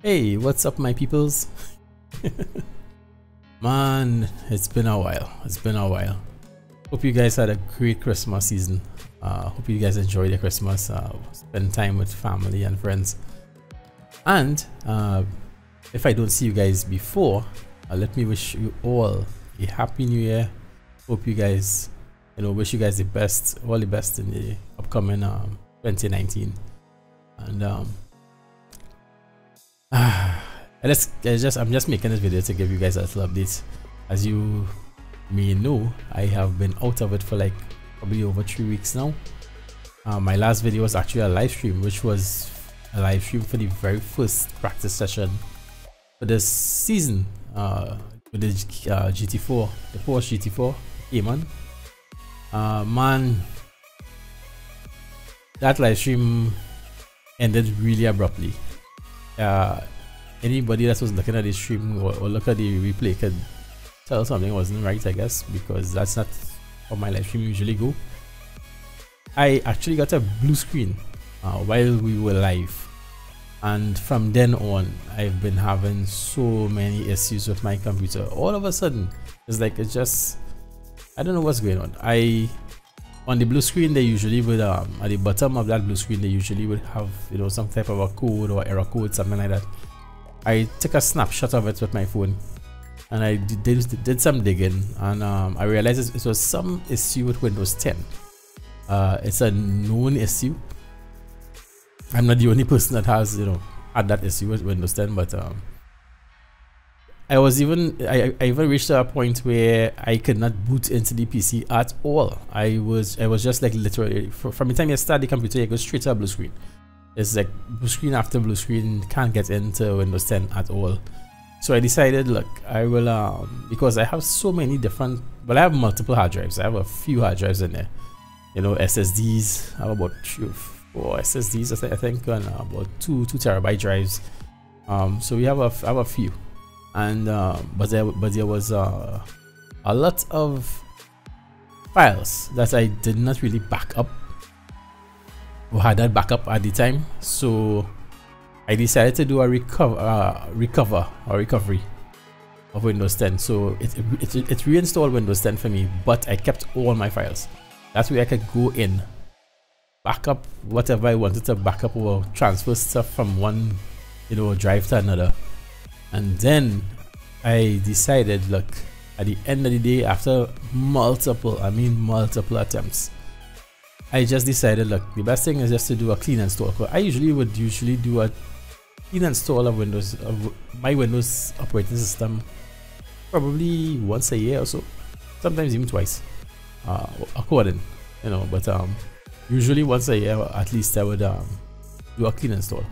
Hey, what's up, my peoples? Man, it's been a while. Hope you guys had a great Christmas season. Hope you guys enjoyed your Christmas. Spend time with family and friends. And if I don't see you guys before, let me wish you all a happy new year. Hope you guys, wish you guys the best, all the best in the upcoming 2019. And I'm just making this video to give you guys a little update. As you may know, I have been out of it for like probably over 3 weeks now. My last video was actually a live stream, which was a live stream for the very first practice session for this season with the GT4, the Porsche GT4 Cayman. Man, that live stream ended really abruptly. Anybody that was looking at the stream or look at the replay could tell something wasn't right, I guess, because that's not how my live stream usually go. I actually got a blue screen while we were live, and from then on I've been having so many issues with my computer. All of a sudden it's like I don't know what's going on. On the blue screen, they usually would at the bottom of that blue screen they usually would have some type of a code or error code, something like that. I took a snapshot of it with my phone and I did some digging, and I realized it was some issue with Windows 10. It's a known issue. I'm not the only person that has had that issue with Windows 10, but I even reached a point where I could not boot into the PC at all. I was just like literally from the time you start the computer, you go straight to a blue screen. It's like blue screen after blue screen, can't get into Windows 10 at all. So I decided, look, I will because I have so many different, I have multiple hard drives. I have a few hard drives in there, SSDs. I have about 3 or 4 SSDs, I think, and about 2 terabyte drives. So we have a few. And but there was a lot of files that I did not really back up or had that backup at the time, so I decided to do a recovery of Windows 10. So it reinstalled Windows 10 for me, but I kept all my files. That's where I could go in, back up whatever I wanted to back up or transfer stuff from one drive to another. And then I decided, look, at the end of the day, after multiple attempts, I just decided, look, the best thing is just to do a clean install. I would usually do a clean install of my Windows operating system probably once a year or so, sometimes even twice, according, but usually once a year at least I would do a clean install,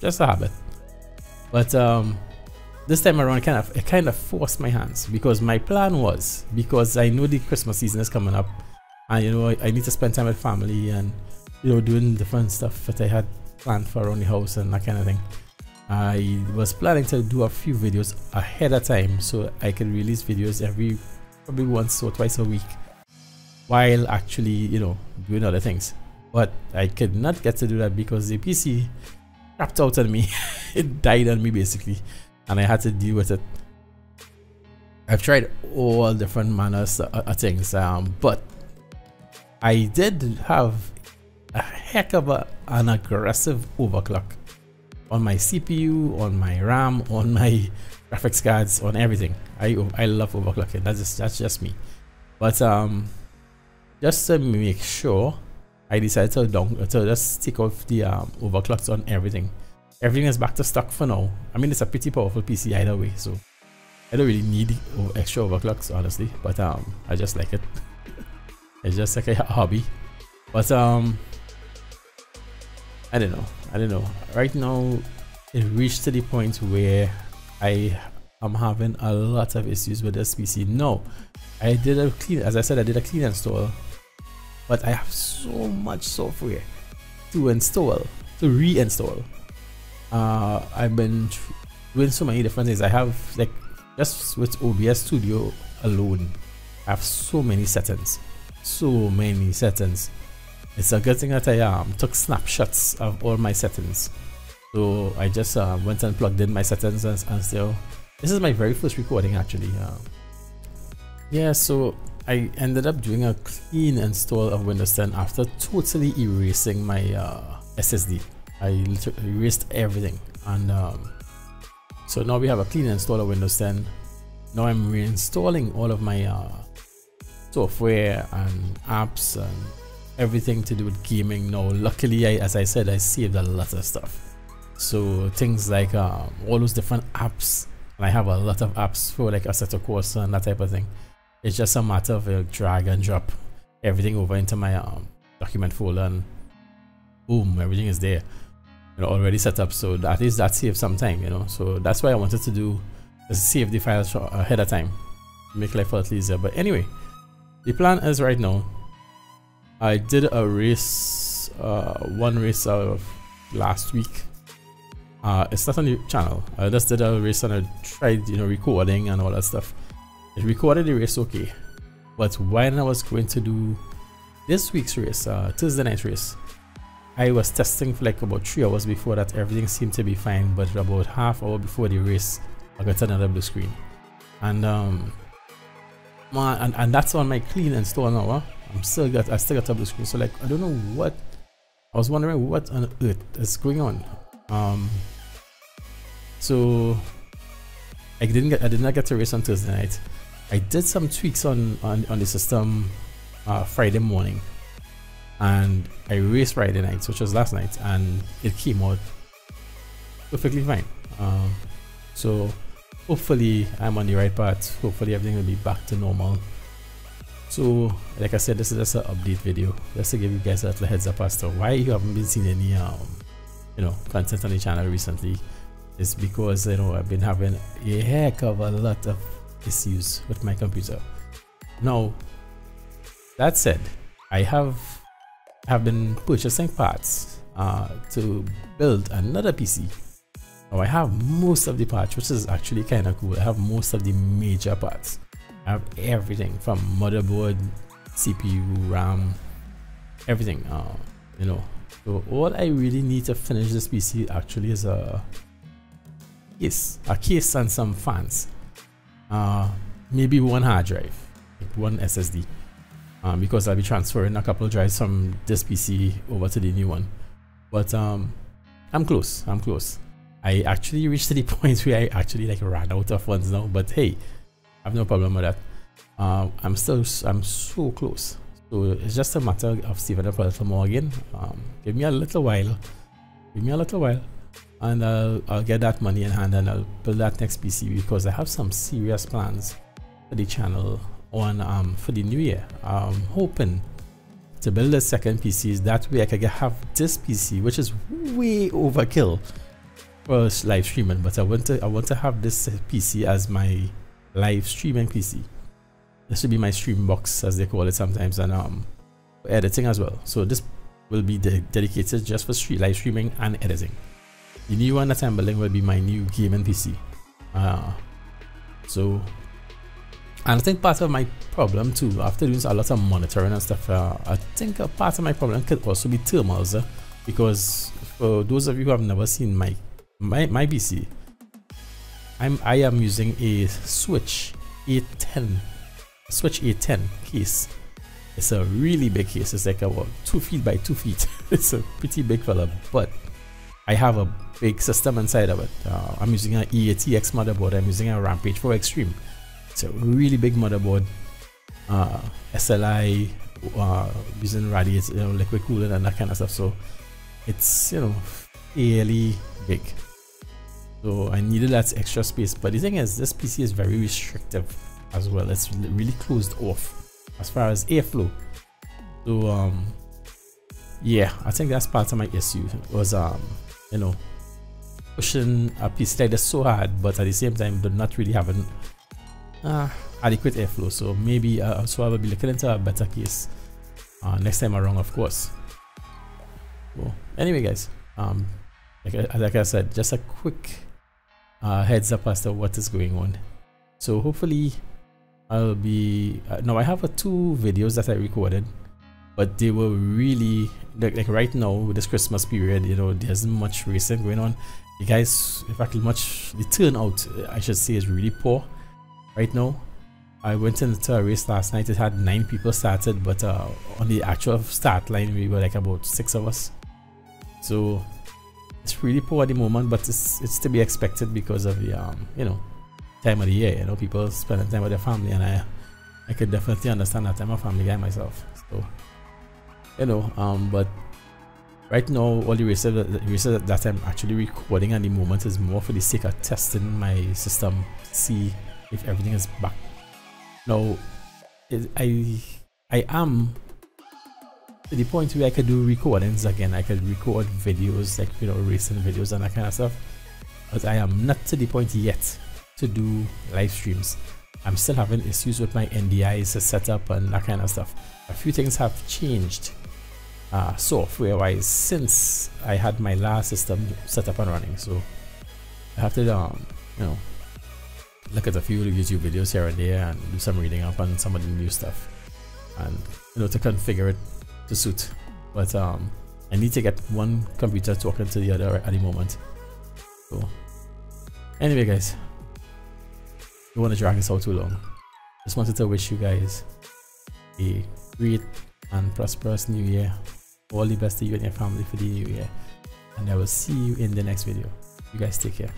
just a habit. But this time around, it kind of forced my hands, because my plan was, because I know the Christmas season is coming up, and I need to spend time with family and doing different stuff that I had planned for around the house and that kind of thing. I was planning to do a few videos ahead of time so I could release videos probably once or twice a week, while actually doing other things. But I could not get to do that because the PC crapped out on me. It died on me basically, and I had to deal with it. I've tried all different manners of things, but I did have a heck of an aggressive overclock on my CPU, on my RAM, on my graphics cards, on everything. I love overclocking. That's just me. But just to make sure, I decided to just take off the overclocks on everything. Everything is back to stock for now. I mean, it's a pretty powerful PC either way, so I don't really need extra overclocks, honestly. But I just like it. It's just like a hobby. But I don't know. Right now, it reached to the point where I am having a lot of issues with this PC. No, I did a clean, as I said, I did a clean install. But I have so much software to reinstall. I've been doing so many different things. I have, like, just with OBS Studio alone, I have so many settings. It's a good thing that I took snapshots of all my settings So I just went and plugged in my settings and still, this is my very first recording actually. Yeah, so I ended up doing a clean install of Windows 10 after totally erasing my SSD. I literally erased everything, and so now we have a clean install of Windows 10. Now I'm reinstalling all of my software and apps and everything to do with gaming now. Luckily, as I said, I saved a lot of stuff. So things like all those different apps, and I have a lot of apps for like Assetto Corsa and that type of thing. It's just a matter of drag and drop everything over into my document folder, and boom, everything is there, you know, already set up. So at least that saves some time, you know. So that's why I wanted to do is save the files ahead of time, make life a little easier. But anyway, the plan is right now, I did a race, one race last week. It's not on the channel. I just did a race and I tried, you know, recording and all that stuff. It recorded the race okay, but when I was going to do this week's race, Thursday night race, I was testing for like about 3 hours before that. Everything seemed to be fine, but about half hour before the race, I got another blue screen, and and that's on my clean install now. I still got a blue screen. So like, I don't know what, I was wondering what on earth is going on. So I did not get to race on Thursday night. I did some tweaks on the system Friday morning, and I raced Friday night, which was last night, and it came out perfectly fine. So hopefully I'm on the right path. Hopefully everything will be back to normal. So like I said, this is just an update video just to give you guys a little heads up as to why you haven't been seeing any you know, content on the channel recently. It's because, you know, I've been having a heck of a lot of issues with my computer. Now that said, I have been purchasing parts to build another PC. Now I have most of the parts, which is actually kind of cool. I have most of the major parts. I have everything from motherboard, CPU, RAM, everything. You know, so all I really need to finish this PC actually is a case and some fans. Maybe one hard drive, like one SSD, because I'll be transferring a couple of drives from this PC over to the new one. But I'm close. I actually reached to the point where I actually like ran out of funds now. But hey, I have no problem with that. I'm so close. So it's just a matter of saving up a little more again. Give me a little while. And I'll get that money in hand and I'll build that next PC, because I have some serious plans for the channel on for the new year. I'm hoping to build a second PC. That way I can have this PC, which is way overkill for live streaming, but I want to have this PC as my live streaming PC. This should be my stream box, as they call it sometimes, and for editing as well. So this will be dedicated just for live streaming and editing. The new one that I'm building will be my new gaming PC. So, and I think part of my problem too, after doing a lot of monitoring and stuff, I think a part of my problem could also be thermals, because for those of you who have never seen my PC, I am using a Switch A10 case. It's a really big case. It's like about 2 feet by 2 feet. It's a pretty big fella, but I have a big system inside of it. I'm using an EATX motherboard. I'm using a Rampage 4 Extreme. It's a really big motherboard. SLI, using radiator, you know, liquid cooling and that kind of stuff. So it's, you know, fairly big. So I needed that extra space. But the thing is, this PC is very restrictive as well. It's really closed off as far as airflow. So yeah, I think that's part of my issue. It was you know, pushing a PC like this so hard, but at the same time not really having adequate airflow. So maybe so I will be looking into a better case next time around, of course. So anyway guys, like I said, just a quick heads up as to what is going on. So hopefully I'll be now I have 2 videos that I recorded. but they were really like right now with this Christmas period, you know, there's much racing going on. The guys, in fact, the turnout, I should say, is really poor right now. I went into a race last night. It had 9 people started, but on the actual start line, we were like about 6 of us. So it's really poor at the moment, but it's to be expected because of the you know, time of the year. You know, people spending time with their family, and I could definitely understand that. I'm a family guy myself, so you know. But right now, all the races that I'm actually recording at the moment is more for the sake of testing my system, see if everything is back. Now, I am to the point where I could do recordings again. I could record videos, like, you know, racing videos and that kind of stuff. But I am not to the point yet to do live streams. I'm still having issues with my NDIs set up and that kind of stuff. A few things have changed software wise since I had my last system set up and running. So I have to you know, look at a few YouTube videos here and there and do some reading up on some of the new stuff, and you know, to configure it to suit. But I need to get one computer talking to the other at the moment. So anyway, guys, don't want to drag this out too long. Just wanted to wish you guys a great and prosperous new year. All the best to you and your family for the new year, and I will see you in the next video. You guys take care.